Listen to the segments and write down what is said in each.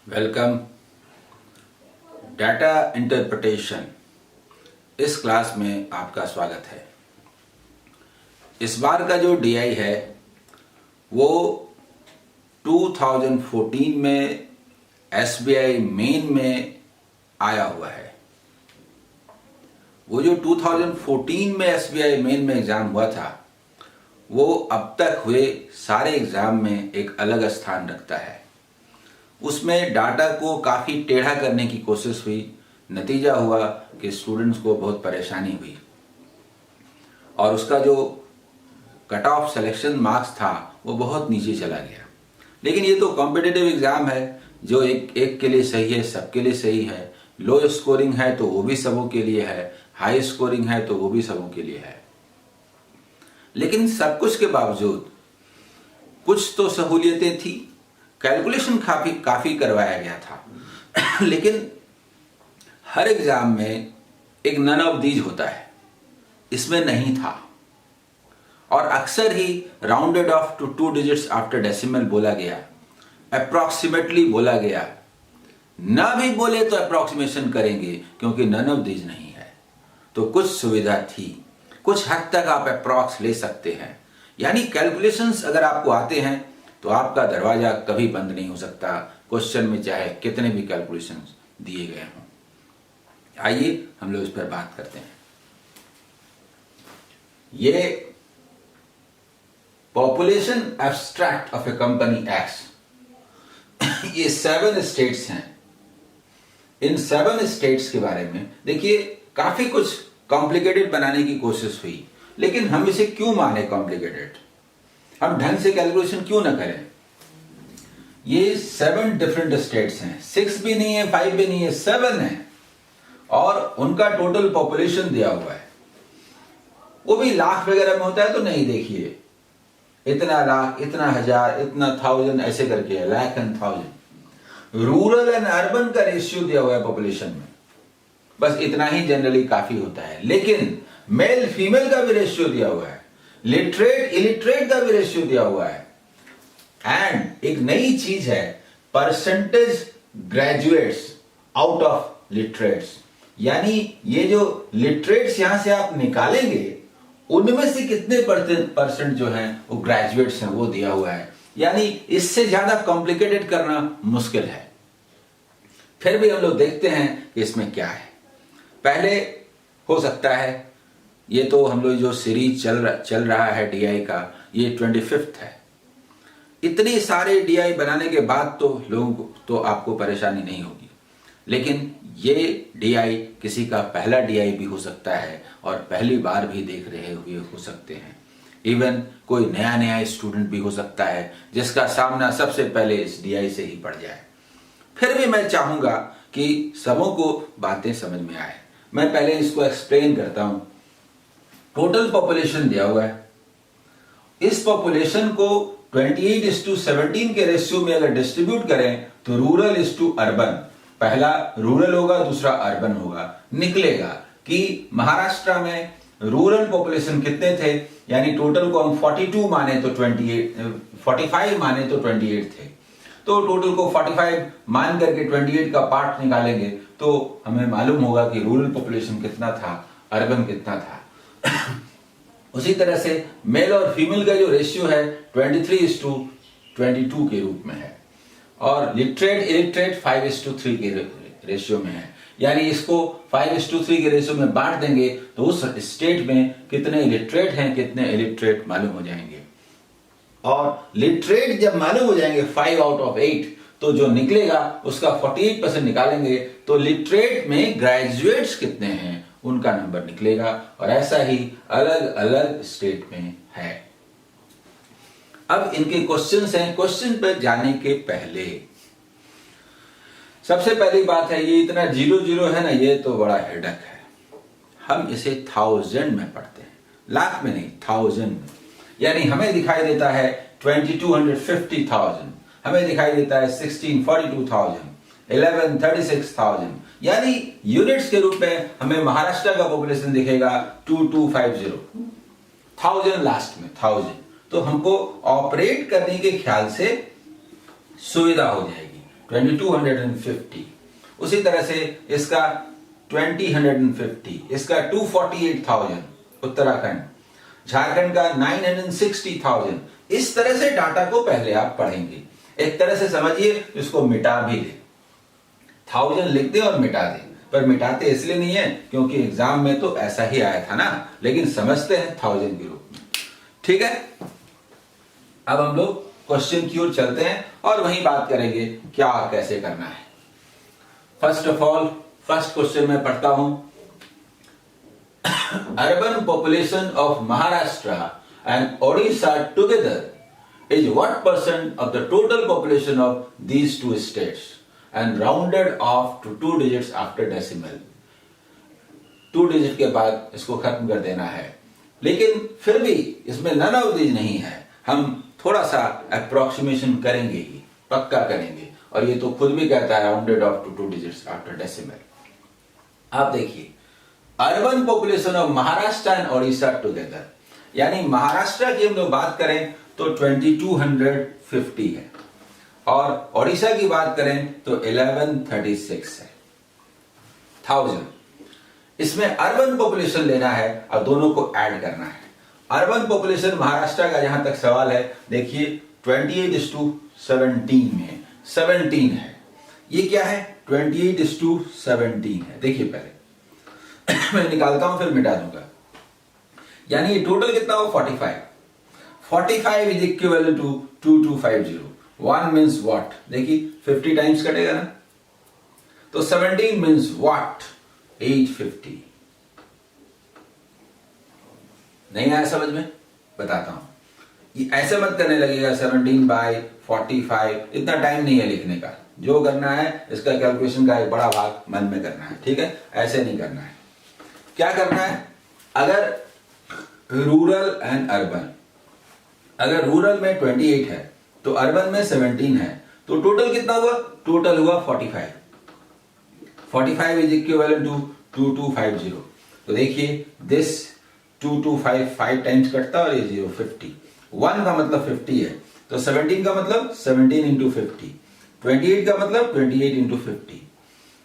Welcome. Data interpretation इस class में आपका स्वागत है। इस बार का जो डीआई है वो 2014 में एसबीआई मेन में आया हुआ है। वो जो 2014 में एसबीआई मेन में एग्जाम हुआ था वो अब तक हुए सारे एग्जाम में एक अलग स्थान रखता है। उसमें डाटा को काफ़ी टेढ़ा करने की कोशिश हुई, नतीजा हुआ कि स्टूडेंट्स को बहुत परेशानी हुई और उसका जो कट ऑफ सिलेक्शन मार्क्स था वो बहुत नीचे चला गया। लेकिन ये तो कॉम्पिटिटिव एग्ज़ाम है, जो एक के लिए सही है सबके लिए सही है। लो स्कोरिंग है तो वो भी सबों के लिए है, हाई स्कोरिंग है तो वो भी सबों के लिए है। लेकिन सब कुछ के बावजूद कुछ तो सहूलियतें थी। कैलकुलेशन काफ़ी करवाया गया था लेकिन हर एग्जाम में एक नन ऑफ दीज होता है, इसमें नहीं था। और अक्सर ही rounded off to 2 digits after decimal बोला गया, अप्रॉक्सीमेटली बोला गया। ना भी बोले तो अप्रॉक्सीमेशन करेंगे क्योंकि नन ऑफ दीज नहीं है। तो कुछ सुविधा थी, कुछ हद तक आप अप्रॉक्स ले सकते हैं। यानी कैलकुलेशंस अगर आपको आते हैं तो आपका दरवाजा कभी बंद नहीं हो सकता, क्वेश्चन में चाहे कितने भी कैलकुलेशंस दिए गए हों। आइए हम लोग इस पर बात करते हैं। ये population abstract of A company x, ये 7 स्टेट्स हैं। इन 7 स्टेट्स के बारे में देखिए, काफी कुछ कॉम्प्लिकेटेड बनाने की कोशिश हुई, लेकिन हम इसे क्यों माने कॉम्प्लिकेटेड? हम ढंग से कैलकुलेशन क्यों ना करें? ये 7 डिफरेंट स्टेट्स हैं, 6 भी नहीं है, 5 भी नहीं है, 7 है। और उनका टोटल पॉपुलेशन दिया हुआ है, वो भी लाख वगैरह में होता है तो नहीं। देखिए, इतना लाख, इतना हजार, इतना 1000 ऐसे करके है, lakh and 1000। Rural and urban का रेशियो दिया हुआ है पॉपुलेशन में, बस इतना ही जनरली काफी होता है। लेकिन मेल फीमेल का भी रेशियो दिया हुआ है, लिटरेट इलिटरेट का भी रेशियो दिया हुआ है। एंड एक नई चीज है, percentage graduates out of literates. यानी ये जो लिटरेट्स यहां से आप निकालेंगे उनमें से कितने परसेंट जो हैं वो ग्रेजुएट्स हैं, वो दिया हुआ है। यानी इससे ज्यादा कॉम्प्लिकेटेड करना मुश्किल है। फिर भी हम लोग देखते हैं कि इसमें क्या है। पहले हो सकता है, ये तो हम लोग जो सीरीज चल रहा है डीआई का, ये 25th है। इतने सारे डीआई बनाने के बाद तो लोगों को तो आपको परेशानी नहीं होगी, लेकिन ये डीआई किसी का पहला डीआई भी हो सकता है और पहली बार भी देख रहे हुए हो सकते हैं। इवन कोई नया स्टूडेंट भी हो सकता है जिसका सामना सबसे पहले इस डीआई से ही पड़ जाए। फिर भी मैं चाहूंगा कि सबों को बातें समझ में आए। मैं पहले इसको एक्सप्लेन करता हूं। टोटल पॉपुलेशन दिया हुआ है, इस पॉपुलेशन को 28:17 के रेशियो में अगर डिस्ट्रीब्यूट करें तो रूरल इज टू अर्बन, पहला रूरल होगा दूसरा अर्बन होगा। निकलेगा कि महाराष्ट्र में रूरल पॉपुलेशन कितने थे, यानी टोटल को हम 42 माने तो 45 माने तो 28 थे। तो टोटल को 45 मान करके 28 का पार्ट निकालेंगे तो हमें मालूम होगा कि रूरल पॉपुलेशन कितना था, अर्बन कितना था। उसी तरह से मेल और फीमेल का जो रेशियो है 23:22 के रूप में है, और लिटरेट इलिटरेट 5:3 के रेशियो में है। यानी इसको 5:3 के रेशियो में बांट देंगे तो उस स्टेट में कितने लिटरेट हैं कितने इलिटरेट मालूम हो जाएंगे। और लिटरेट जब मालूम हो जाएंगे 5 आउट ऑफ 8, तो जो निकलेगा उसका 48% निकालेंगे तो लिटरेट में ग्रेजुएट्स कितने हैं उनका नंबर निकलेगा। और ऐसा ही अलग अलग स्टेट में है। अब इनके क्वेश्चंस हैं। क्वेश्चन पर जाने के पहले सबसे पहली बात है, ये इतना 0 है ना, ये तो बड़ा हेडक है। हम इसे 1000 में पढ़ते हैं, लाख में नहीं, 1000 में। यानी हमें दिखाई देता है 2250,000, हमें दिखाई देता है 1642,000, 1136,000। यानी यूनिट्स के रूप में हमें महाराष्ट्र का पॉपुलेशन दिखेगा 2250, 1000 लास्ट में, 1000। तो हमको ऑपरेट करने के ख्याल से सुविधा हो जाएगी। 2250, उसी तरह से इसका 2050, इसका 248,000 उत्तराखंड, झारखंड का 960,000। इस तरह से डाटा को पहले आप पढ़ेंगे, एक तरह से समझिए, इसको मिटा भी दे, 1000 लिख दे और मिटा दे, पर मिटाते इसलिए नहीं है क्योंकि एग्जाम में तो ऐसा ही आया था ना, लेकिन समझते हैं 1000 के रूप में। ठीक है, अब हम लोग क्वेश्चन की ओर चलते हैं और वहीं बात करेंगे क्या और कैसे करना है। First of all, first question में पढ़ता हूं, urban population of Maharashtra and Odisha together is what percent of the total population of these two states and rounded off to 2 digits after decimal. 2 digit के बाद इसको खत्म कर देना है, लेकिन फिर भी इसमें नन ऑफ दीज नहीं है, हम थोड़ा सा अप्रोक्सीमेशन करेंगे ही, पक्का करेंगे, और ये तो खुद भी कहता है rounded off to 2 digits after decimal. आप देखिए, urban population of Maharashtra and Odisha together, यानी महाराष्ट्र की हम लोग बात करें तो 2250 है, और ओडिशा की बात करें तो 1136 है, 1000। इसमें अर्बन पॉपुलेशन लेना है और दोनों को ऐड करना है। अर्बन पॉपुलेशन महाराष्ट्र का जहां तक सवाल है, देखिए 28:17 में 17 है, ये क्या है 28:17 है। देखिए पहले मैं निकालता हूं फिर मिटा दूंगा, यानी ये टोटल कितना हो 45 is equivalent to 2250। 1 means what, देखिए 50 टाइम्स कटेगा ना, तो 17 मीन्स व्हाट 850। नहीं आया समझ में, बताता हूं, ये ऐसे मत करने लगेगा 17/45, इतना टाइम नहीं है लिखने का, जो करना है इसका कैलकुलेशन का एक बड़ा भाग मन में करना है, ठीक है, ऐसे नहीं करना है। क्या करना है, अगर रूरल एंड अर्बन, अगर रूरल में 28 है तो अर्बन में 17 है, तो टोटल कितना हुआ, टोटल हुआ 45 इज इक्विवेलेंट टू 2250। तो देखिए दिस 2255 5 टाइम्स कटता और ये 0 50, 1 का मतलब 50 है, तो 17 का मतलब 17 इंटू 50, 28 का मतलब 28 इंटू 50।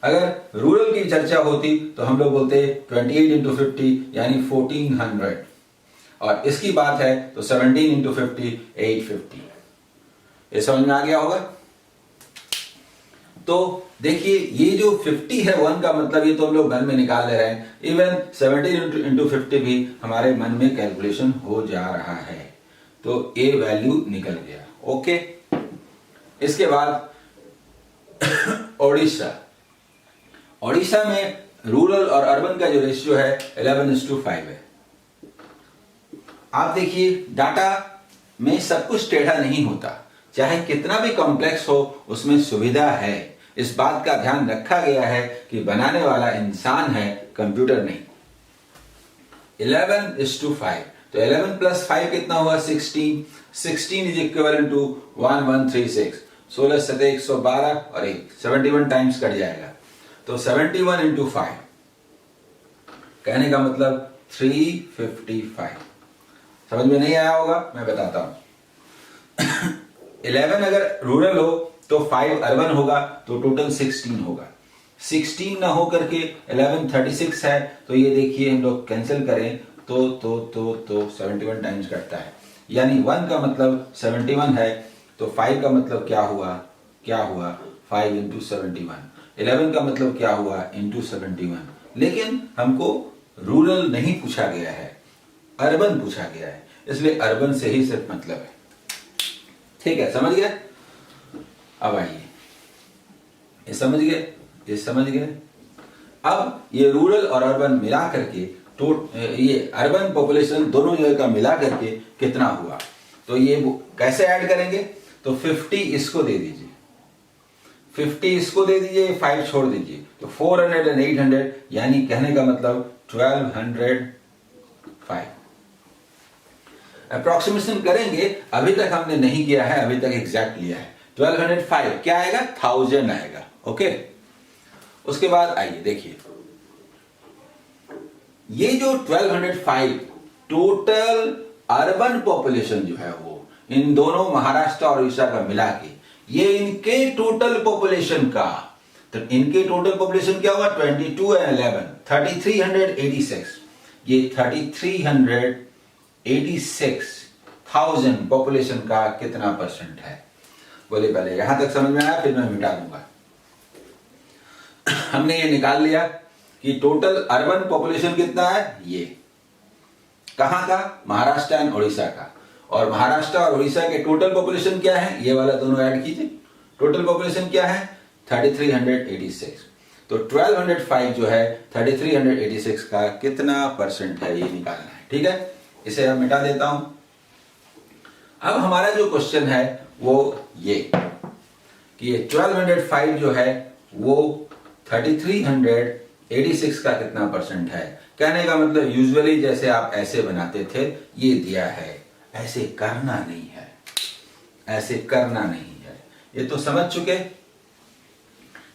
अगर रूरल की चर्चा होती तो हम लोग बोलते 28 इंटू 50 यानी 1400, और इसकी बात है तो 17 इंटू 50 850। ये समझ में आ गया होगा। तो देखिए ये जो 50 है 1 का मतलब, ये तो हम लोग मन में निकाल ले रहे हैं, इवन 17 इंटू 50 भी हमारे मन में कैलकुलेशन हो जा रहा है, तो ए वैल्यू निकल गया। ओके, इसके बाद ओडिशा, ओडिशा में रूरल और अर्बन का जो रेशियो है 11:5 है। आप देखिए डाटा में सब कुछ टेढ़ा नहीं होता, चाहे कितना भी कॉम्प्लेक्स हो उसमें सुविधा है, इस बात का ध्यान रखा गया है कि बनाने वाला इंसान है, कंप्यूटर नहीं। 11:5, तो 11 प्लस 5 कितना हुआ 16, 16 इज इक्विवेलेंट टू 1136, 16 7 112 और 1 71 टाइम्स कट जाएगा, तो 71 इंटू 5, कहने का मतलब 355। समझ में नहीं आया होगा, मैं बताता हूं 11 अगर रूरल हो तो 5 अर्बन होगा, तो टोटल 16 होगा। 16 ना हो करके 1136 है, तो ये देखिए हम लोग कैंसिल करें तो 71 टाइम्स कटता है, यानी 1 का मतलब 71 है, तो 5 का मतलब क्या हुआ 5 इंटू 71, 11 का मतलब क्या हुआ इंटू 71। लेकिन हमको रूरल नहीं पूछा गया है, अर्बन पूछा गया है, इसलिए अर्बन से ही सिर्फ मतलब है। ठीक है, समझ गए। अब आइए, ये समझ गए। अब ये रूरल और अर्बन मिला करके ये अर्बन पॉपुलेशन दोनों जगह का मिला करके कितना हुआ, तो ये कैसे ऐड करेंगे, तो 50 इसको दे दीजिए, 50 इसको दे दीजिए, 5 छोड़ दीजिए, तो 400 और 800, यानी कहने का मतलब 1205। अप्रोक्सीमेशन करेंगे, अभी तक हमने नहीं किया है, अभी तक एग्जैक्ट लिया है। 1205 क्या आएगा 1000 आएगा। ओके, उसके बाद आइए देखिए, ये जो 1205 टोटल अर्बन पॉपुलेशन जो है वो इन दोनों महाराष्ट्र और उड़ीसा का मिला के ये इनके टोटल पॉपुलेशन का, तो इनके टोटल पॉपुलेशन क्या हुआ 22 एंड 11 3386, ये 3386,000 पॉपुलेशन का कितना परसेंट है? बोले पहले यहां तक समझ में आया, फिर मैं मिटा दूंगा। हमने ये निकाल लिया कि टोटल अर्बन पॉपुलेशन कितना है, ये कहां का, महाराष्ट्र एंड उड़ीसा का, और महाराष्ट्र और उड़ीसा के टोटल पॉपुलेशन क्या है, ये वाला दोनों ऐड कीजिए। टोटल पॉपुलेशन क्या है 3386, तो 1205 जो है 3386 का कितना परसेंट है, ये निकालना है। ठीक है, इसे अब मिटा देता हूं। अब हमारा जो क्वेश्चन है वो ये कि ये 1205 जो है वो 3386 का कितना परसेंट है। कहने का मतलब यूजुअली जैसे आप ऐसे बनाते थे, ये दिया है, ऐसे करना नहीं है, ऐसे करना नहीं है, ये तो समझ चुके।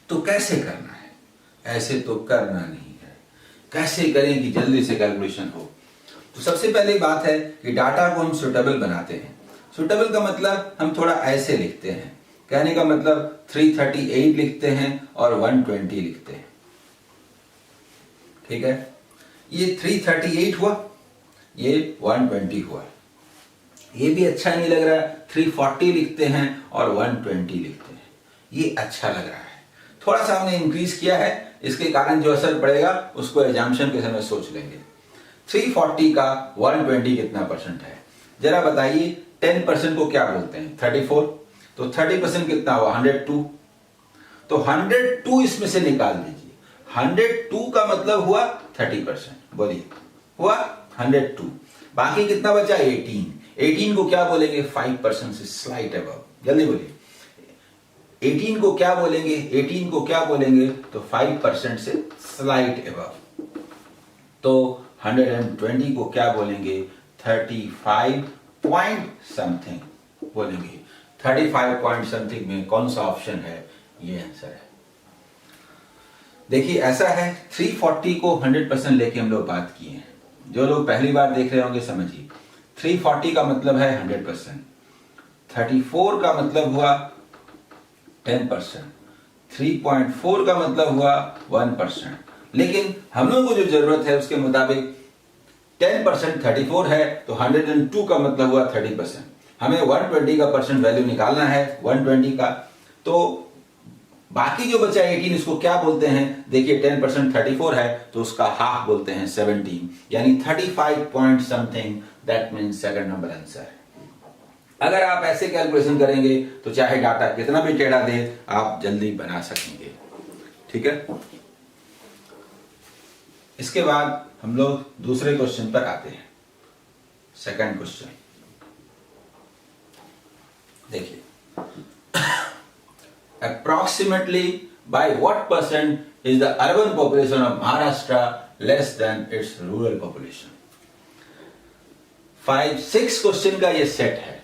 तो कैसे करना है, ऐसे तो करना नहीं है, कैसे करें कि जल्दी से कैलकुलेशन हो। तो सबसे पहली बात है कि डाटा को हम सुटेबल बनाते हैं। सुटेबल का मतलब हम थोड़ा ऐसे लिखते हैं, कहने का मतलब 338 लिखते हैं और 120 लिखते हैं। ठीक है, ये 338 हुआ, ये 120 हुआ, ये भी अच्छा नहीं लग रहा है, 340 लिखते हैं और 120 लिखते हैं, ये अच्छा लग रहा है। थोड़ा सा हमने इंक्रीज किया है, इसके कारण जो असर पड़ेगा उसको एग्जाम्पशन के समय सोच लेंगे। 340 का 120 कितना परसेंट है, जरा बताइए। 10% को क्या बोलते हैं, 34, तो 30% कितना हुआ 102, तो 102 इसमें से निकाल दीजिए। 102 का मतलब हुआ 30%, बोलिए हुआ 102, बाकी कितना बचा 18। 18 को क्या बोलेंगे, 5% से स्लाइट अबव, जल्दी बोलिए। 18 को क्या बोलेंगे, 18 को क्या बोलेंगे, तो 5% से स्लाइट अबव। तो 120 को क्या बोलेंगे, 35 पॉइंट समथिंग बोलेंगे। 35 पॉइंट समथिंग में कौन सा ऑप्शन है, ये आंसर है। देखिए ऐसा है, 340 को 100% लेके हम लोग बात किए हैं। जो लोग पहली बार देख रहे होंगे समझिए, 340 का मतलब है 100%, 34 का मतलब हुआ 10%, 3.4 का मतलब हुआ 1%। लेकिन हम लोगों को जो जरूरत है उसके मुताबिक 10% 34 है, तो 102 का मतलब हुआ 30%। हमें 120 का परसेंट वैल्यू निकालना है 120 का, तो बाकी जो बचा 18 इसको क्या बोलते हैं, देखिए 10% 34 है तो उसका हाफ बोलते हैं 17, यानी 35 point something, that means second number answer. अगर आप ऐसे कैलकुलेशन करेंगे तो चाहे डाटा कितना भी टेढ़ा दे, आप जल्दी बना सकेंगे। ठीक है, इसके बाद हम लोग दूसरे क्वेश्चन पर आते हैं। सेकंड क्वेश्चन देखिए, approximately by what percent is the urban population of Maharashtra less than its rural population? 5-6 question का ये सेट है,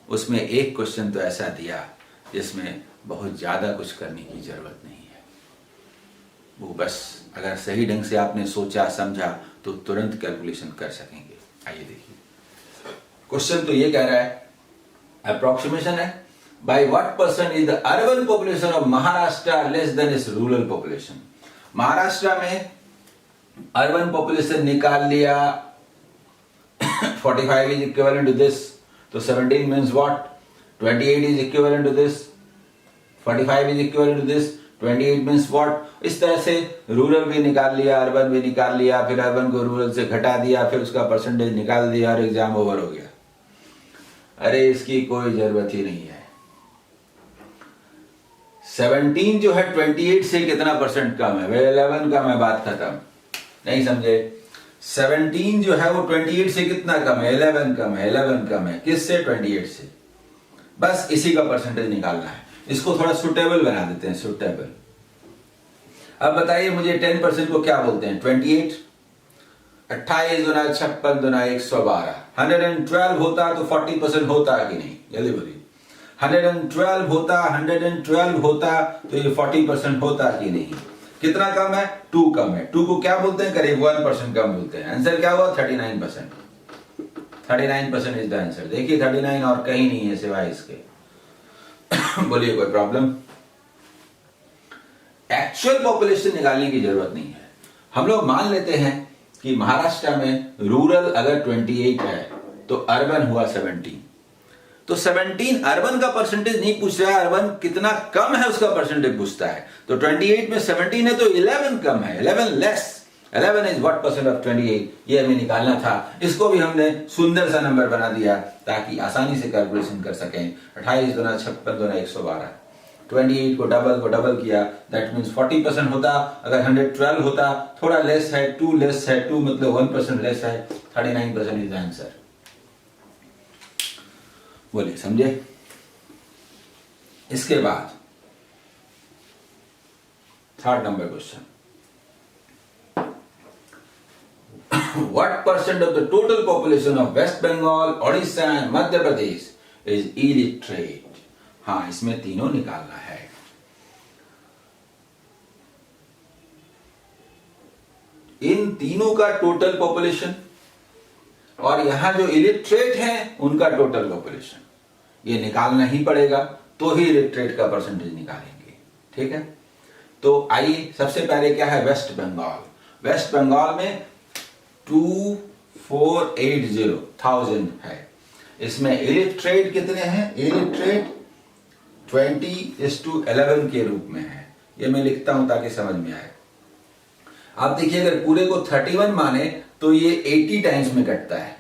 उसमें एक क्वेश्चन तो ऐसा दिया जिसमें बहुत ज्यादा कुछ करने की जरूरत नहीं है। वो बस अगर सही ढंग से आपने सोचा समझा तो तुरंत कैलकुलेशन कर सकेंगे। आइए देखिए, क्वेश्चन तो ये कह रहा है, अप्रोक्सीमेशन है, by what percent is the urban population of Maharashtra less than it's rural population. Maharashtra में अर्बन पॉपुलेशन निकाल लिया, 45 इज इक्विवेलेंट टू दिस, तो 17 means what, 28 is equivalent to this, 45 is equivalent to this, 28 means what. इस तरह से rural भी निकाल लिया, अर्बन भी निकाल लिया, फिर अर्बन को रूरल से घटा दिया, फिर उसका परसेंटेज निकाल दिया और एग्जाम ओवर हो गया। अरे इसकी कोई जरूरत ही नहीं है। 17 जो है 28 से कितना परसेंट कम है, वे 11 का मैं बात खत्म, नहीं समझे। 17 जो है वो 28 से कितना कम है, 11 कम है, 11 कम है, किससे, 28 से। बस इसी का परसेंटेज निकालना है। इसको थोड़ा सुटेबल बना देते हैं, सुटेबल। अब बताइए मुझे 10% को क्या बोलते हैं, 28, 28 दुना 56 दुना 112, 112 होता तो 40% होता कि नहीं, जल्दी बोलिए। 112 होता, 112 होता तो ये 40% होता कि नहीं। कितना कम है, 2 कम है। 2 को क्या बोलते हैं, करीब 1% कम बोलते हैं। आंसर क्या हुआ, 39%। 39% इज द आंसर। देखिए 39 और कहीं नहीं है सिवाय इसके। बोलिए कोई प्रॉब्लम? एक्चुअल पॉपुलेशन निकालने की जरूरत नहीं है। हम लोग मान लेते हैं कि महाराष्ट्र में रूरल अगर 28 है तो अर्बन हुआ 17। तो 17 अर्बन का परसेंटेज नहीं पूछ रहा है, अर्बन कितना कम है उसका परसेंटेज पूछता है। तो 28 में 17 है तो 11 कम है, 11 less. 11 is what percent of 28, ये हमें निकालना था। इसको भी हमने सुंदर सा नंबर बना दिया ताकि आसानी से कैलकुलेशन कर सकें। 28 गुना 56 गुना 112, 28 को डबल किया, दैट मीन्स 40% होता। अगर 112 होता, थोड़ा लेस है, 2 लेस है, 2 मतलब 1% लेस है, 39% इज आंसर। बोलिए समझे? इसके बाद third number question, what percent of the total population of West Bengal, Odisha and Madhya Pradesh is illiterate? हाँ, इसमें तीनों निकालना है। इन तीनों का टोटल पॉपुलेशन और यहां जो इलिटरेट हैं उनका टोटल पॉपुलेशन, ये निकालना ही पड़ेगा, तो ही इलिटरेट का परसेंटेज निकालेंगे। ठीक है, तो आइए सबसे पहले क्या है, वेस्ट बंगाल। वेस्ट बंगाल में 2480,000 है। इसमें इलिटरेट कितने हैं? इलिटरेट 20:11 के रूप में है। ये मैं लिखता हूं ताकि समझ में आए। आप देखिए, अगर पूरे को 31 माने तो ये 80 टाइम्स में कटता है।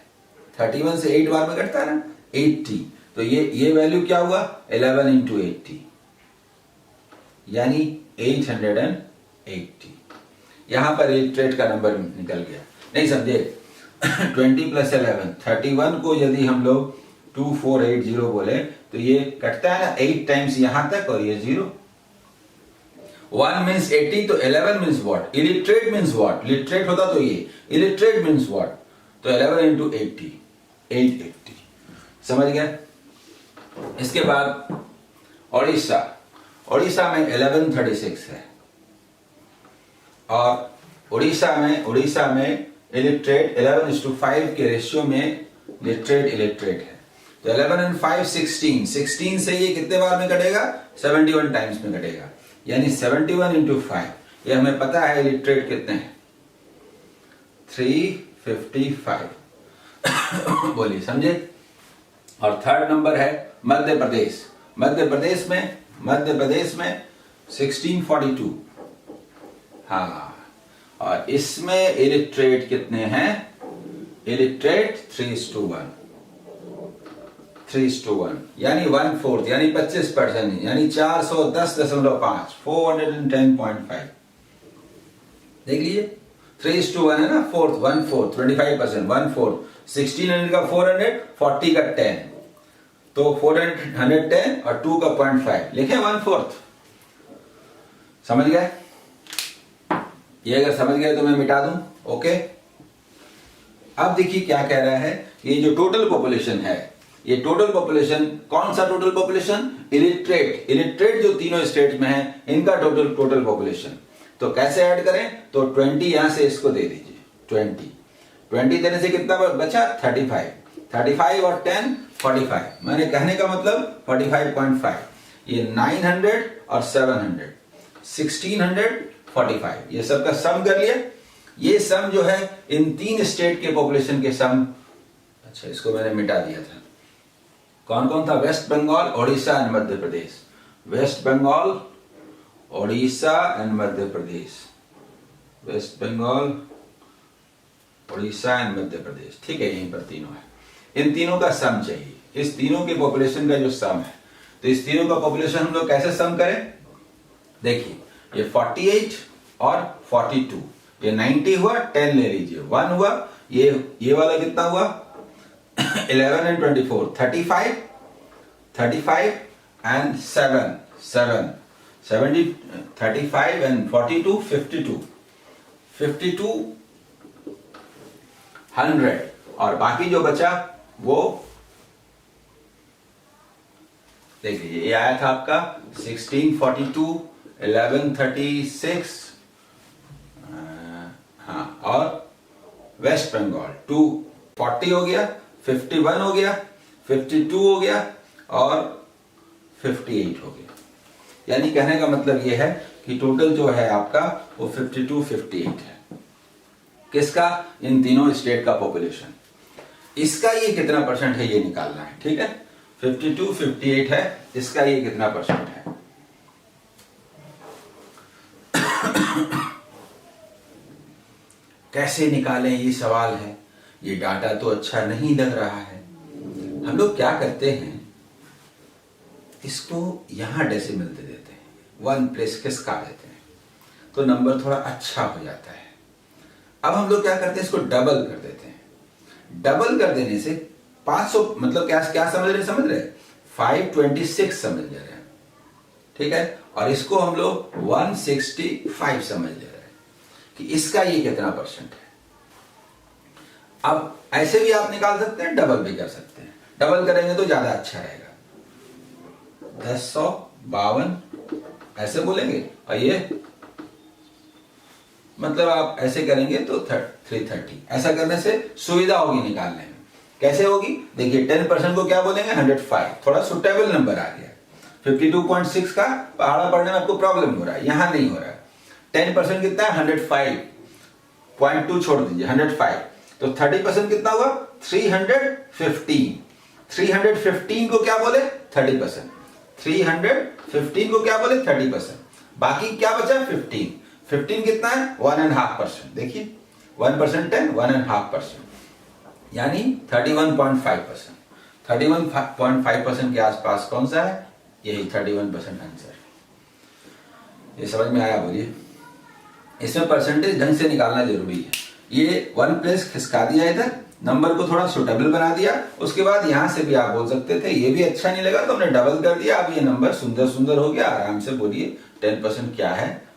31 से 8 बार में कटता है ना, 80। तो ये वैल्यू क्या हुआ, 11 इंटू 80 यानी 880। यहां पर इलिटरेट का नंबर निकल गया। नहीं समझे? 20 + 11 31 को यदि हम लोग 2480 बोले तो ये कटता है ना 8 टाइम्स यहां तक, और ये 0। 1 मीन्स 80, तो 11 means what? Illiterate means what? Literate होता तो ये, इलिटरेट मीन्स व्हाट? तो 11 इंटू 80, 880। समझ गए? इसके बाद ओडिशा। ओडिशा में 1136 है, और ओडिशा में इलिटरेट 11:5 के रेशियो में लिटरेट इलिटरेट है। तो 11 and 5 16, 16 से ये कितने बार में कटेगा? 71 टाइम्स में कटेगा, यानी 71 इंटू 5। ये हमें पता है इलिटरेट कितने हैं, 355। बोलिए समझे? और थर्ड नंबर है मध्य प्रदेश। मध्य प्रदेश में 1642। हाँ, और इसमें इलिटरेट कितने हैं? इलिटरेट 3:1, 3:1 यानी 1/4, यानी 25%, यानी 410.5, 410.5। देख लीजिए, 3:1 है ना, 1/4, 25%, 1/4। 1600 का 400, 40 का 10, तो 410 और 2 का 0.5 लिखे, 1/4। समझ गए? ये अगर समझ गए तो मैं मिटा दूं। ओके, अब देखिए क्या कह रहा है। ये जो टोटल पॉपुलेशन है, ये टोटल पॉपुलेशन, कौन सा टोटल पॉपुलेशन? इलिटरेट जो तीनों स्टेट में है, इनका टोटल पॉपुलेशन। तो कैसे ऐड करें? तो 20 यहां से इसको दे दीजिए, 20 देने से कितना बचा? 35 और 10 45। मैंने कहने का मतलब 45.5। ये 900 और 700, 1645, ये सबका सम कर लिया। ये सम जो है इन तीन स्टेट के पॉपुलेशन के सम। अच्छा, इसको मैंने मिटा दिया था। कौन कौन था? West Bengal, Odisha and Madhya Pradesh. West Bengal, Odisha and Madhya Pradesh. West Bengal, Odisha and Madhya Pradesh. ठीक है, यहीं पर तीनों है। इन तीनों का सम चाहिए, इस तीनों के पॉपुलेशन का जो सम है। तो इस तीनों का पॉपुलेशन हम लोग कैसे सम करें? देखिए, ये 48 और 42, ये 90 हुआ, 10 ले लीजिए, 1 हुआ, ये वाला कितना हुआ? 11 and 24, 35 and 7, 70, 35 and 42, 52, 100, और बाकी जो बचा वो देख लीजिए। ये आया था आपका 1642, 1136, हाँ, और वेस्ट बंगाल 240 हो गया, 51 हो गया, 52 हो गया, और 58 हो गया। यानी कहने का मतलब ये है कि टोटल जो है आपका वो 52 58 है। किसका? इन तीनों स्टेट का पॉपुलेशन। इसका ये कितना परसेंट है ये निकालना है, ठीक है। 52 58 है, इसका ये कितना परसेंट है। कैसे निकालें ये सवाल है। ये डाटा तो अच्छा नहीं लग रहा है। हम लोग क्या करते हैं, इसको यहां डेसिमल दे देते हैं, 1 प्लेस किसका देते हैं, तो नंबर थोड़ा अच्छा हो जाता है। अब हम लोग क्या करते हैं, इसको डबल कर देते हैं। डबल कर देने से 500 मतलब क्या समझ रहे 526 समझ रहे हैं, ठीक है। और इसको हम लोग 165 समझ ले रहे हैं कि इसका ये कितना परसेंट है। अब ऐसे भी आप निकाल सकते हैं, डबल भी कर सकते हैं। डबल करेंगे तो ज्यादा अच्छा रहेगा। 1052 ऐसे बोलेंगे, और ये मतलब आप ऐसे करेंगे तो 330। ऐसा करने से सुविधा होगी निकालने में। कैसे होगी देखिए, 10% को क्या बोलेंगे 105, थोड़ा सुटेबल नंबर आ गया। 52.6 का पहाड़ा पढ़ने में आपको प्रॉब्लम हो रहा है, यहां नहीं हो रहा है। 10% कितना है 105.2 छोड़ दीजिए 105, तो 30% कितना हुआ 315। 315 को क्या बोले 30%, 315 को क्या बोले 30%, बाकी क्या बचा 15। 15 कितना है 1.5%। देखिए 1% 10 1.5%, यानी 31.5%। 31.5% के आसपास कौन सा है, यही 31% आंसर। ये समझ में आया बोलिए। इसमें परसेंटेज ढंग से निकालना जरूरी है। ये 1 प्लेस खिसका दिया इधर, नंबर को थोड़ा सुटेबल बना दिया। उसके बाद यहां से भी आप बोल सकते थे ये भी अच्छा नहीं लगा तो हमने डबल कर दिया। अब ये नंबर सुंदर सुंदर हो गया। आराम से बोलिए 10% क्या है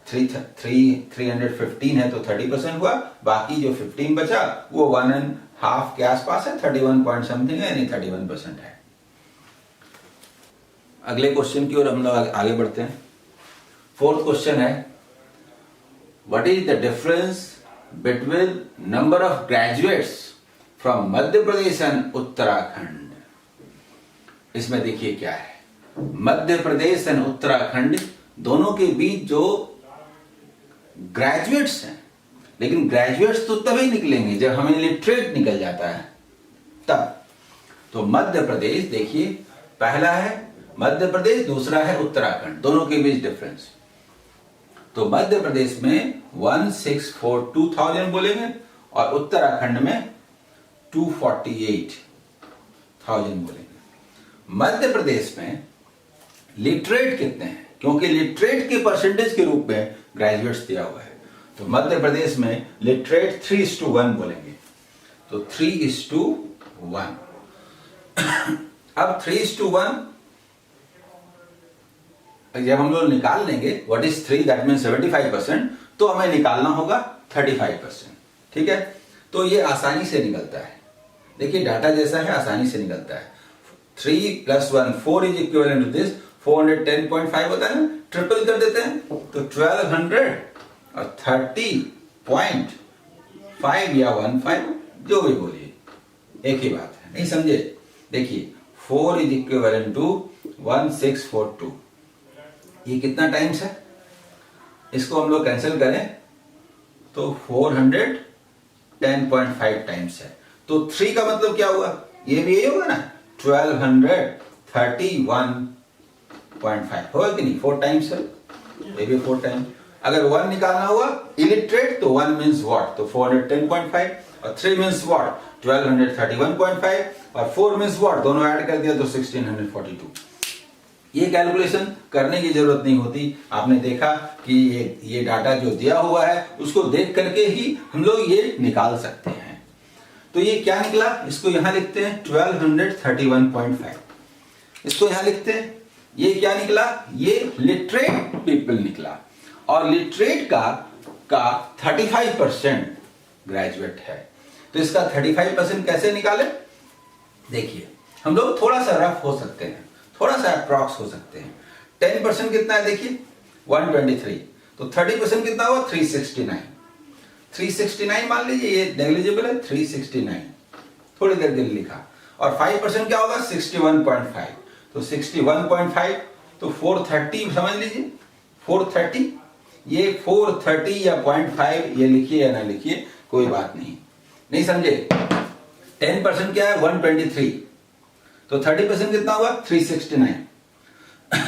315 है तो 30% हुआ। बाकी जो 15 बचा वो 1.5 के आसपास है, 31 पॉइंट समथिंग है, यानी 31% है। अगले क्वेश्चन की ओर हम लोग आगे बढ़ते हैं। 4th क्वेश्चन है, what is the difference between number of graduates from Madhya Pradesh and Uttarakhand. इसमें देखिए क्या है, मध्य प्रदेश एंड उत्तराखंड दोनों के बीच जो ग्रेजुएट्स हैं, लेकिन ग्रेजुएट्स तो तभी निकलेंगे जब हमें लिटरेट निकल जाता है तब। तो मध्य प्रदेश देखिए, पहला है मध्य प्रदेश, दूसरा है उत्तराखंड, दोनों के बीच डिफरेंस। तो मध्य प्रदेश में 1642,000 बोलेंगे और उत्तराखंड में 248,000 बोलेंगे। मध्य प्रदेश में लिटरेट कितने हैं, क्योंकि लिटरेट के परसेंटेज के रूप में ग्रेजुएट्स दिया हुआ है। तो मध्य प्रदेश में लिटरेट 3:1 बोलेंगे, तो 3:1। अब 3:1 जब हम लोग निकाल लेंगे व्हाट इज 3 दैट मीन 75%, तो हमें निकालना होगा 35%, ठीक है। तो ये आसानी से निकलता है। देखिए डाटा जैसा है आसानी से निकलता है। 3 + 1 4 इज इक्विवेलेंट टू दिस 410.5 होता है ना, ट्रिपल कर देते हैं तो 1200 और 30.5 या 15 जो भी बोलिए एक ही बात है, नहीं समझे। देखिए 4 इज इक्विवेलेंट टू 1642, ये कितना टाइम्स है, इसको हम लोग कैंसिल करें तो 410.5 टाइम्स है। तो 3 का मतलब क्या हुआ, ये भी यही होगा ना 1231.5 होगा कि नहीं, 4 टाइम्स है, ये भी 4 टाइम्स। अगर 1 निकालना हुआ इलिटरेट तो 1 मीन्स व्हाट, तो 410.5 और 3 मीन्स व्हाट 1231.5 और 4 मीन्स व्हाट, दोनों ऐड कर दिया तो 1642। ये कैलकुलेशन करने की जरूरत नहीं होती। आपने देखा कि ये डाटा जो दिया हुआ है उसको देख करके ही हम लोग ये निकाल सकते हैं। तो ये क्या निकला, इसको यहां लिखते हैं 1231.5, इसको यहां लिखते हैं। ये क्या निकला, ये लिटरेट पीपल निकला और लिटरेट का 35% ग्रेजुएट है। तो इसका 35% कैसे निकाले, देखिए हम लोग थोड़ा सा रफ हो सकते हैं, थोड़ा सा अप्रॉक्स हो सकते हैं। 10% कितना है देखिए 123, तो 30% कितना हुआ 369। 369 मान लीजिए, ये नेग्लिजिबल है 369, थोड़ी देर के लिए लिखा। और 5% क्या होगा 61.5, तो 61.5, तो 430 समझ लीजिए, 430, ये 430 या 0.5 ये लिखिए या ना लिखिए कोई बात नहीं समझे। 10% क्या है 123, तो 30% कितना हुआ 369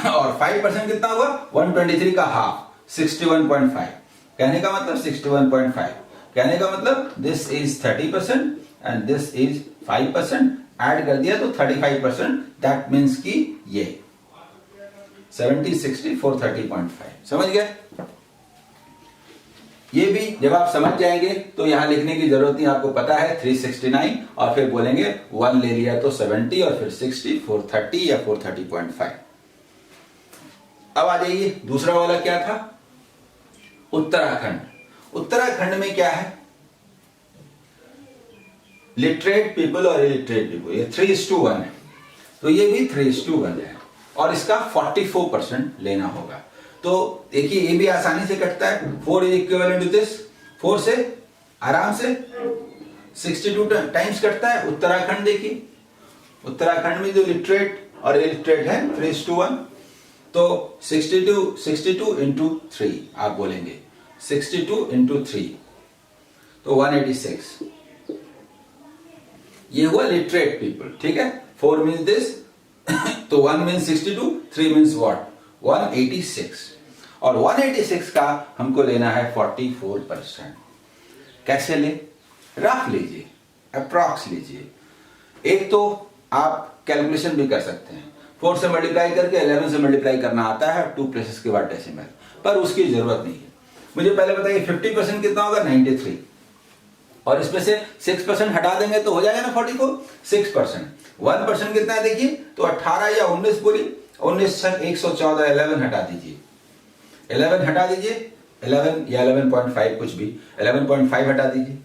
और 5% कितना हुआ 123 का हाफ 61.5। कहने का मतलब 61.5, कहने का मतलब this is 30% and this is 5%, add कर दिया तो 35%, दैट मीन्स कि ये 70, 60, 430.5। समझ गए? ये भी जब आप समझ जाएंगे तो यहां लिखने की जरूरत नहीं, आपको पता है 369 और फिर बोलेंगे 1 ले लिया तो 70 और फिर 60, 430 या 430.5। अब आ जाइए दूसरा वाला क्या था, उत्तराखंड। उत्तराखंड में क्या है, लिटरेट पीपल और इलिटरेट पीपल, ये 3:1 है, तो ये भी 3:1 है और इसका 44% लेना होगा। तो देखिए ये भी आसानी से कटता है, 4 इज इक्विवेलेंट टू दिस, 4 से आराम से 62 टाइम्स कटता है। उत्तराखंड देखिए, उत्तराखंड में जो लिटरेट और इलिटरेट है 3:1, तो 62 इंटू 3 आप बोलेंगे, 62 इंटू 3 तो 186, ये हुआ लिटरेट पीपल। ठीक है, 4 मीन्स दिस तो 1 मीन्स 62, 3 मीन्स व्हाट 186, और 186 का हमको लेना है 44%। कैसे ले, रफ लीजिए, अप्रॉक्स लीजिए। एक तो आप कैलकुलेशन भी कर सकते हैं, 4 से मल्टीप्लाई करके 11 से मल्टीप्लाई करना आता है 2 प्लेसेस के बाद डेसिमल, पर उसकी जरूरत नहीं है। मुझे पहले बताइए 50% कितना होगा 93, और इसमें से 6% हटा देंगे तो हो जाएगा ना 44। 6% 1% कितना है देखिए, तो 18 या 19 बोलिए, 19 छक 114, 11 हटा दीजिए, 11 हटा दीजिए, 11 या 11.5 कुछ भी, 11.5 हटा दीजिए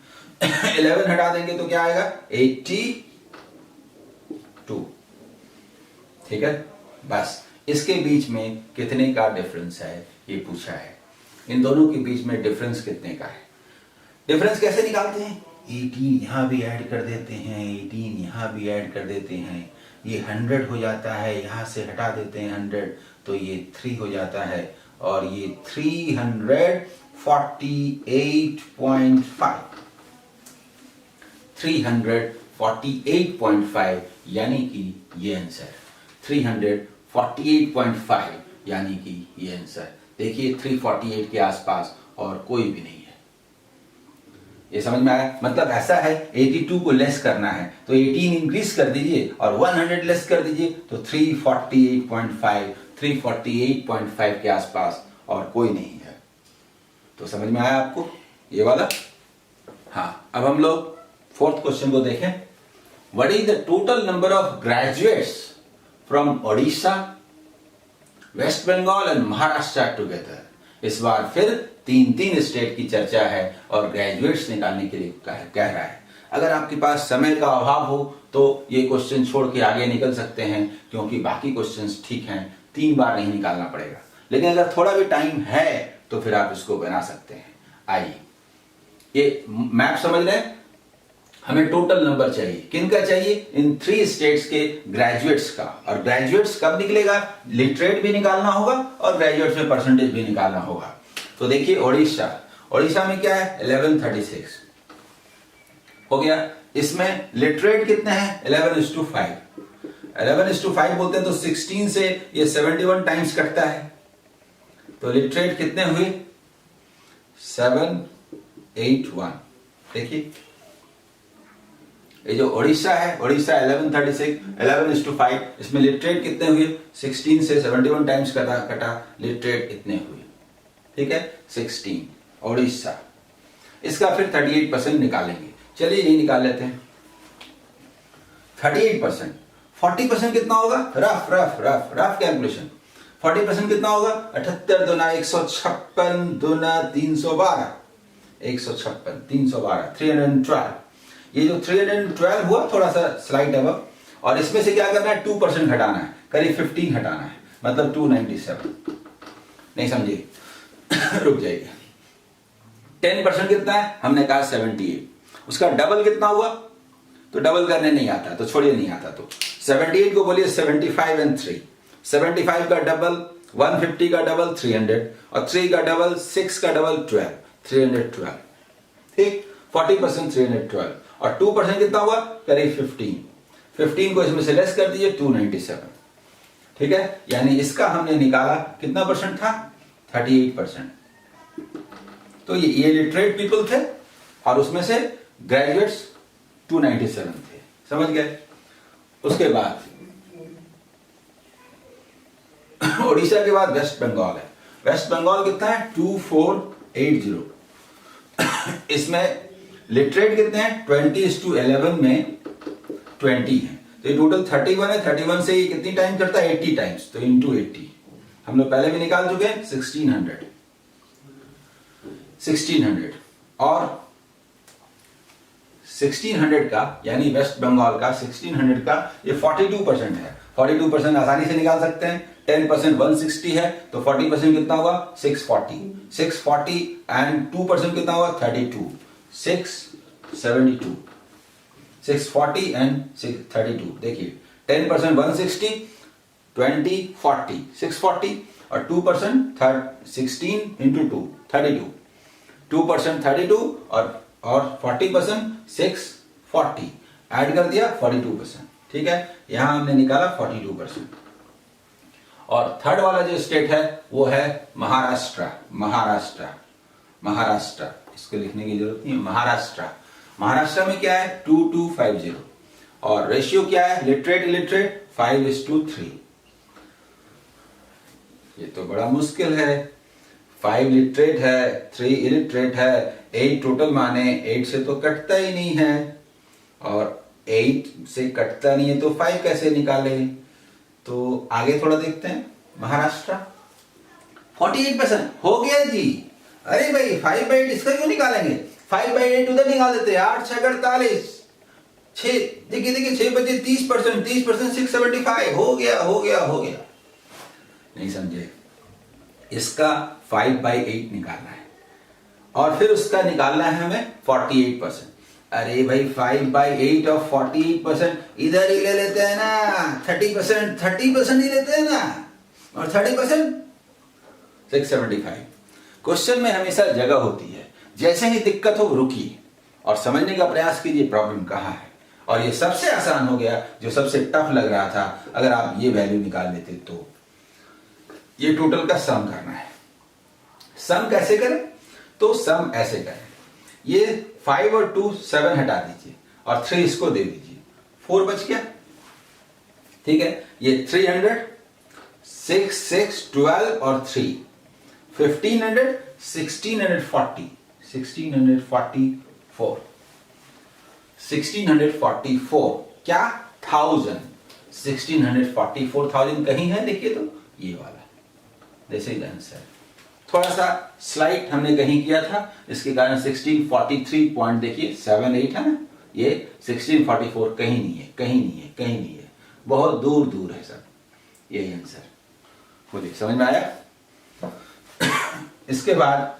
11 हटा देंगे तो क्या आएगा 82। ठीक है, बस इसके बीच में कितने का डिफरेंस है ये पूछा है, इन दोनों के बीच में डिफरेंस कितने का है। डिफरेंस कैसे निकालते हैं, 18 यहां भी ऐड कर देते हैं, 18 यहां भी ऐड कर देते हैं, ये 100 हो जाता है, यहां से हटा देते हैं 100 तो ये 3 हो जाता है, और ये 348.5 348.5 यानी कि ये आंसर 348.5 यानी कि ये आंसर। देखिए 348 के आसपास और कोई भी नहीं है। ये समझ में आया, मतलब ऐसा है 82 को लेस करना है तो 18 इंक्रीज कर दीजिए और 100 लेस कर दीजिए तो 348.5 के आसपास और कोई नहीं है। तो समझ में आया आपको ये वाला। हाँ, अब हम लोग फोर्थ क्वेश्चन को देखें। What is the total number of graduates from Odisha, West Bengal and Maharashtra together. इस बार फिर 3 स्टेट की चर्चा है और ग्रेजुएट्स निकालने के लिए कह रहा है। अगर आपके पास समय का अभाव हो तो ये क्वेश्चन छोड़ के आगे निकल सकते हैं, क्योंकि बाकी क्वेश्चंस ठीक हैं, 3 बार नहीं निकालना पड़ेगा। लेकिन अगर थोड़ा भी टाइम है तो फिर आप इसको बना सकते हैं। आइए, ये मैप समझ रहे हैं, हमें टोटल नंबर चाहिए, किनका चाहिए, इन 3 स्टेट्स के ग्रेजुएट्स का। और ग्रेजुएट्स कब निकलेगा, लिटरेट भी निकालना होगा और ग्रेजुएट्स में परसेंटेज भी निकालना होगा। तो देखिए ओडिशा में क्या है 1136 हो गया। इसमें लिटरेट कितने हैं 11:5 11:5 बोलते हैं तो 16 से ये 71 टाइम्स कटता है, तो लिटरेट कितने हुए 781। देखिए ये जो ओडिशा है, ओडिशा 1136 11:5, इसमें लिटरेट कितने हुए 16 से 71 टाइम्स कटा, लिटरेट इतने हुए। ठीक है 16 ओडिशा। इसका फिर 38% निकालेंगे, चलिए ये निकाल लेते हैं। 38%, 40% कितना होगा, रफ कैलकुलेशन। 40% कितना होगा 78 दूना 156 दूना 312, 156 312 312। ये जो 312 हुआ थोड़ा सा स्लाइड अब, और इसमें से क्या करना है 2% हटाना है, करीब 15 हटाना है, मतलब 297। नहीं समझिए रुक जाइए। 10% कितना है, हमने कहा 78, उसका डबल कितना हुआ, तो डबल करने नहीं आता तो छोड़िए, नहीं आता तो 78 को बोलिए 75 एंड 3, 75 का डबल 150 का डबल 300 और 3 का डबल 6 का डबल 12, 312, ठीक। 40% 312 और 2% कितना हुआ, करीब 15 को इसमें से लेस कर दीजिए 297, ठीक है। यानी इसका हमने निकाला कितना परसेंट था, 38%। तो ये लिटरेट पीपल थे और उसमें से ग्रेजुएट्स 297 थे, समझ गए। उसके बाद उड़ीसा के बाद वेस्ट बंगाल है। वेस्ट बंगाल कितना है, 2480। इसमें लिटरेट कितने हैं, 20:11 में 20 है, तो ये टोटल 31 है। 31 से ये कितनी टाइम करता है, 80 टाइम्स, तो इंटू 80 हम लोग पहले भी निकाल चुके हैं। 1600 और 1600 का यानी वेस्ट बंगाल का 1600 का ये 42% है। 42% आसानी से निकाल सकते हैं। 10% 160 है, तो 40% कितना हुआ, 640 एंड 2% कितना हुआ, 32, 672, 640 एंड 32। देखिए 10% 160, 20 40, 640 और 2% 16 इंटू 2 32, 2% 32 और 40% 640 ऐड कर दिया 42%, ठीक है। यहां हमने निकाला 42%। और थर्ड वाला जो स्टेट है वो है महाराष्ट्र। महाराष्ट्र इसको लिखने की जरूरत नहीं है। महाराष्ट्र में क्या है, 2250 और रेशियो क्या है, लिटरेट इलिटरेट 5:3। ये तो बड़ा मुश्किल है। 5 लिटरेट है, 3 इलिटरेट है, 8 टोटल माने 8 से तो कटता ही नहीं है और 8 से कटता नहीं है तो 5 कैसे निकाले। तो आगे थोड़ा देखते हैं। महाराष्ट्र 48% हो गया जी। अरे भाई 5/8 इसका क्यों निकालेंगे, 5/8 उधर निकाल देते हैं। 8 6 48, 6 देखिए 6 बचे 30%, 675 हो गया। नहीं समझे, इसका 5/8 निकालना है और फिर उसका निकालना है हमें 48%। अरे भाई 5/8 और 48% इधर ही ले लेते हैं ना, 30% ही लेते हैं ना, और 30% 675। क्वेश्चन में हमेशा जगह होती है, जैसे ही दिक्कत हो रुकिए और समझने का प्रयास कीजिए प्रॉब्लम कहाँ है। और ये सबसे आसान हो गया, जो सबसे टफ लग रहा था, अगर आप ये वैल्यू निकाल लेते तो। ये टोटल का सम करना है। सम कैसे करें, तो सम ऐसे करें, ये 5 और 2 7 हटा दीजिए और 3 इसको दे दीजिए, 4 बच गया, ठीक है। ये 300 6 6 12 और 3 1500 1640 1644 क्या 1000 1644,000 कहीं है, देखिए तो ये वाला, दिस इज आंसर। थोड़ा सा स्लाइड हमने कहीं किया था, इसके कारण 1643 पॉइंट देखिए 78 है ना, ये 1644 कहीं नहीं है, बहुत दूर है सब। यही आंसर, बोलिए समझ में आया। इसके बाद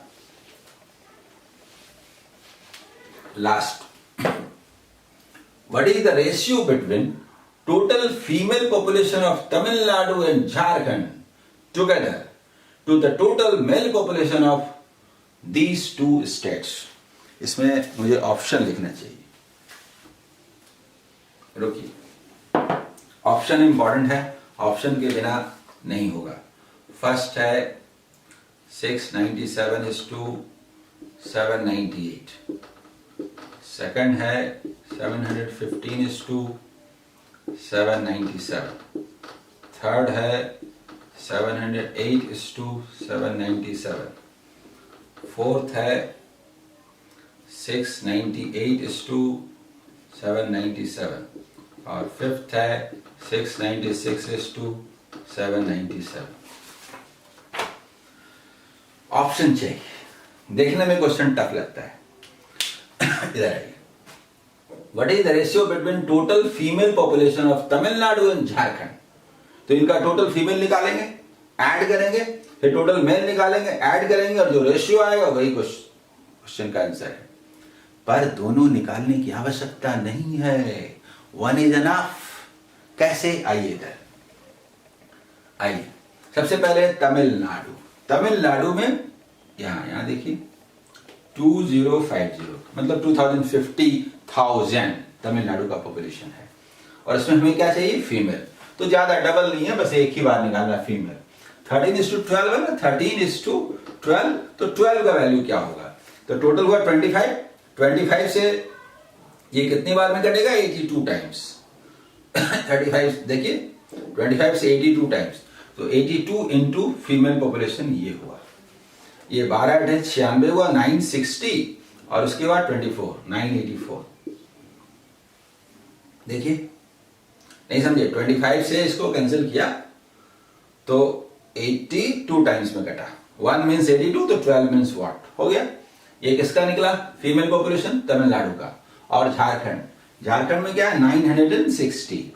last, what is the ratio between total female population of Tamil Nadu and Jharkhand together to the total male population of these two states। इसमें मुझे ऑप्शन लिखना चाहिए, रुकिए, ऑप्शन इंपॉर्टेंट है, ऑप्शन के बिना नहीं होगा। फर्स्ट है 697:798, सेकंड है 715:797, थर्ड है 708:797, फोर्थ है 698:797 और फिफ्थ है 696:797। ऑप्शन चाहिए, देखने में क्वेश्चन टफ लगता है। इधर आइए, what is the ratio between total female population of Tamil Nadu and Jharkhand. तो इनका टोटल फीमेल निकालेंगे, ऐड करेंगे, फिर टोटल मेल निकालेंगे, ऐड करेंगे, और जो रेशियो आएगा वही क्वेश्चन का आंसर है। पर दोनों निकालने की आवश्यकता नहीं है, वन इज एनफ। कैसे, आइए इधर आइए। सबसे पहले तमिलनाडु, तमिलनाडु में यहाँ देखिए 2050 मतलब 2050,000 तमिलनाडु का पॉपुलेशन है। और इसमें हमें क्या चाहिए, फीमेल। तो ज्यादा डबल नहीं है, बस एक ही बार निकालना फीमेल। 13:12 है ना, 13:12, तो 12 का वैल्यू क्या होगा, तो टोटल हुआ 25। 25 से ये कितनी बार में कटेगा, 82 टाइम्स। 35 देखिए 25 से 82 टाइम्स, तो 82 इंटू फीमेल पॉपुलेशन ये हुआ, ये 12 96 हुआ, 960, और उसके बाद 24 984। देखिए नहीं समझे, 25 से इसको कैंसिल किया तो 82 टाइम्स में कटा, 1 मीन्स 82 तो 12 मीन्स व्हाट हो गया। ये किसका निकला, फीमेल पॉपुलेशन तमिलनाडु का। और झारखंड, झारखंड में क्या है 960,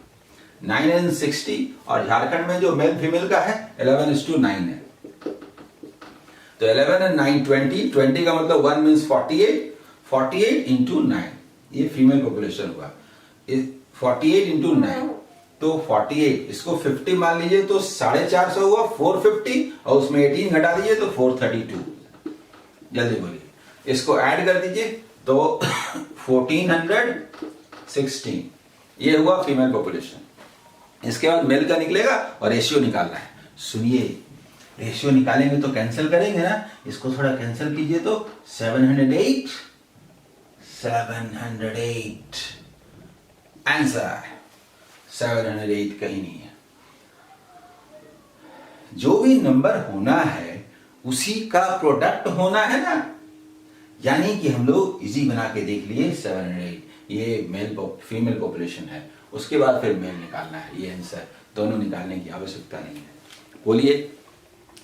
960, और झारखंड में जो मेल फीमेल का है 11:9 है। तो 11 and 9 20, 20 का मतलब 1 मीन्स 48, 48 इंटू 9, ये फीमेल पॉपुलेशन हुआ। 48 इंटू 9 तो 48, इसको 50 मान लीजिए तो 450 हुआ, 450, और उसमें 18 घटा दीजिए तो 432। जल्दी बोलिए, इसको ऐड कर दीजिए तो 1416, ये हुआ फीमेल पॉपुलेशन। इसके बाद मेल का निकलेगा और रेशियो निकालना है। सुनिए, रेशियो निकालेंगे तो कैंसिल करेंगे ना, इसको थोड़ा कैंसिल कीजिए तो 708, 708 आंसर 708 कहीं नहीं है। जो भी नंबर होना है उसी का प्रोडक्ट होना है ना, यानी कि हम लोग इजी बना के देख लिए 708, ये मेल फीमेल पॉपुलेशन है, उसके बाद फिर मेल निकालना है, ये आंसर। दोनों निकालने की आवश्यकता नहीं है। बोलिए,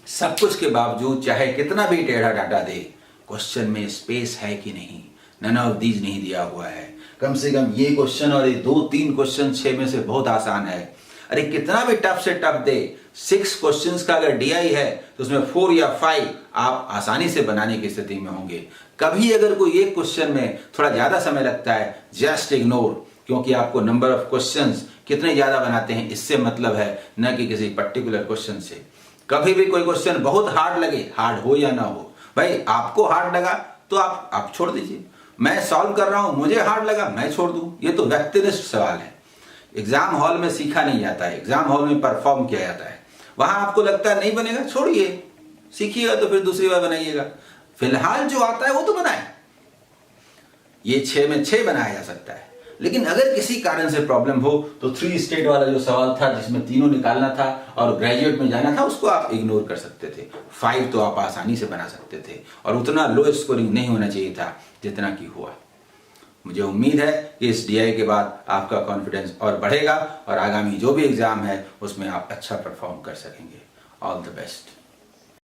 सब कुछ के बावजूद चाहे कितना भी टेढ़ा डाटा दे, क्वेश्चन में स्पेस है कि नहीं, नन ऑफ दीज नहीं दिया हुआ है। कम से कम ये क्वेश्चन और ये 2-3 क्वेश्चन 6 में से बहुत आसान है। अरे कितना भी टफ से टफ दे, 6 क्वेश्चंस का अगर डीआई है तो उसमें 4 या 5 आप आसानी से बनाने की स्थिति में होंगे। कभी अगर कोई एक क्वेश्चन में थोड़ा ज्यादा समय लगता है, जस्ट इग्नोर, क्योंकि आपको नंबर ऑफ क्वेश्चंस कितने ज्यादा बनाते हैं इससे मतलब है, न कि किसी पर्टिकुलर क्वेश्चन से। कभी भी कोई क्वेश्चन बहुत हार्ड लगे, हार्ड हो या ना हो, भाई आपको हार्ड लगा तो आप छोड़ दीजिए। मैं सॉल्व कर रहा हूं, मुझे हार्ड लगा, मैं छोड़ दूं, ये तो व्यक्तिनिष्ठ सवाल है। एग्जाम हॉल में सीखा नहीं जाता है, एग्जाम हॉल में परफॉर्म किया जाता है। वहां आपको लगता है नहीं बनेगा, छोड़िए, सीखिएगा तो फिर दूसरी बार बनाइएगा। फिलहाल जो आता है वो तो बनाए। ये 6 में 6 बनाया जा सकता है, लेकिन अगर किसी कारण से प्रॉब्लम हो तो 3 स्टेट वाला जो सवाल था जिसमें तीनों निकालना था और ग्रेजुएट में जाना था, उसको आप इग्नोर कर सकते थे। 5 तो आप आसानी से बना सकते थे, और उतना लो स्कोरिंग नहीं होना चाहिए था जितना कि हुआ। मुझे उम्मीद है कि इस डीआई के बाद आपका कॉन्फिडेंस और बढ़ेगा और आगामी जो भी एग्जाम है उसमें आप अच्छा परफॉर्म कर सकेंगे। All the best.